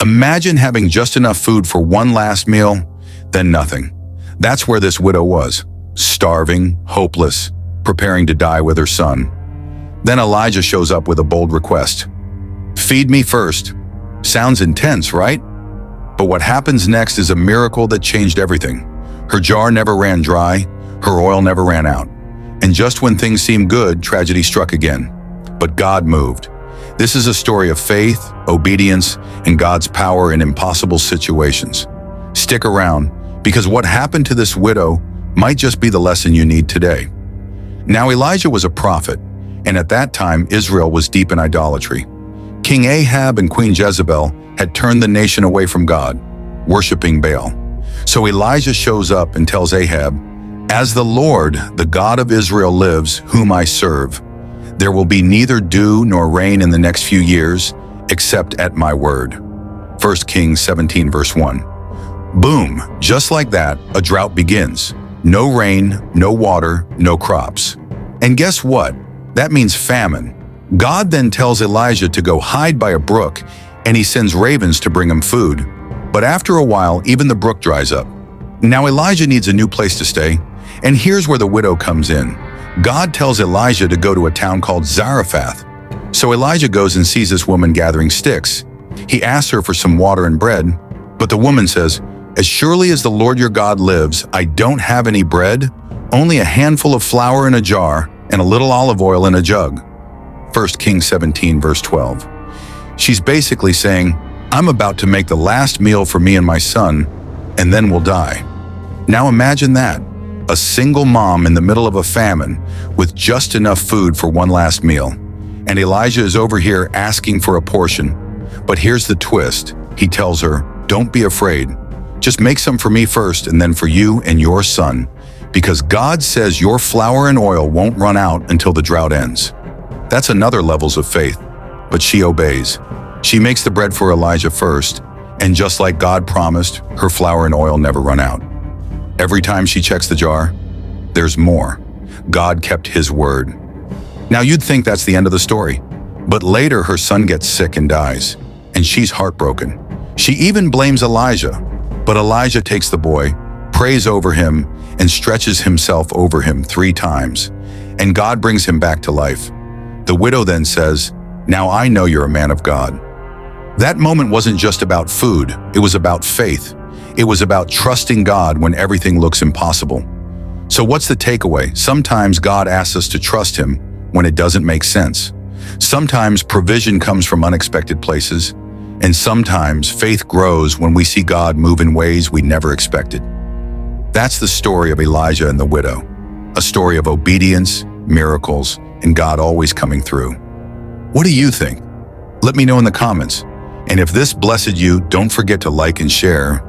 Imagine having just enough food for one last meal, then nothing. That's where this widow was, starving, hopeless, preparing to die with her son. Then Elijah shows up with a bold request. Feed me first. Sounds intense, right? But what happens next is a miracle that changed everything. Her jar never ran dry, her oil never ran out. And just when things seemed good, tragedy struck again. But God moved. This is a story of faith, obedience, and God's power in impossible situations. Stick around, because what happened to this widow might just be the lesson you need today. Now Elijah was a prophet, and at that time Israel was deep in idolatry. King Ahab and Queen Jezebel had turned the nation away from God, worshiping Baal. So Elijah shows up and tells Ahab, "As the Lord, the God of Israel lives, whom I serve, there will be neither dew nor rain in the next few years, except at my word." 1 Kings 17 verse 1. Boom, just like that, a drought begins. No rain, no water, no crops. And guess what? That means famine. God then tells Elijah to go hide by a brook, and he sends ravens to bring him food. But after a while, even the brook dries up. Now Elijah needs a new place to stay, and here's where the widow comes in. God tells Elijah to go to a town called Zarephath. So Elijah goes and sees this woman gathering sticks. He asks her for some water and bread, but the woman says, "As surely as the Lord your God lives, I don't have any bread, only a handful of flour in a jar and a little olive oil in a jug." 1 Kings 17 verse 12. She's basically saying, "I'm about to make the last meal for me and my son, and then we'll die." Now imagine that. A single mom in the middle of a famine with just enough food for one last meal. And Elijah is over here asking for a portion. But here's the twist. He tells her, "Don't be afraid. Just make some for me first and then for you and your son, because God says your flour and oil won't run out until the drought ends." That's another levels of faith, but she obeys. She makes the bread for Elijah first, and just like God promised, her flour and oil never run out. Every time she checks the jar, there's more. God kept his word. Now you'd think that's the end of the story, but later her son gets sick and dies, and she's heartbroken. She even blames Elijah, but Elijah takes the boy, prays over him, and stretches himself over him 3 times, and God brings him back to life. The widow then says, "Now I know you're a man of God." That moment wasn't just about food, it was about faith. It was about trusting God when everything looks impossible. So what's the takeaway? Sometimes God asks us to trust him when it doesn't make sense. Sometimes provision comes from unexpected places, and sometimes faith grows when we see God move in ways we never expected. That's the story of Elijah and the widow, a story of obedience, miracles, and God always coming through. What do you think? Let me know in the comments. And if this blessed you, don't forget to like and share.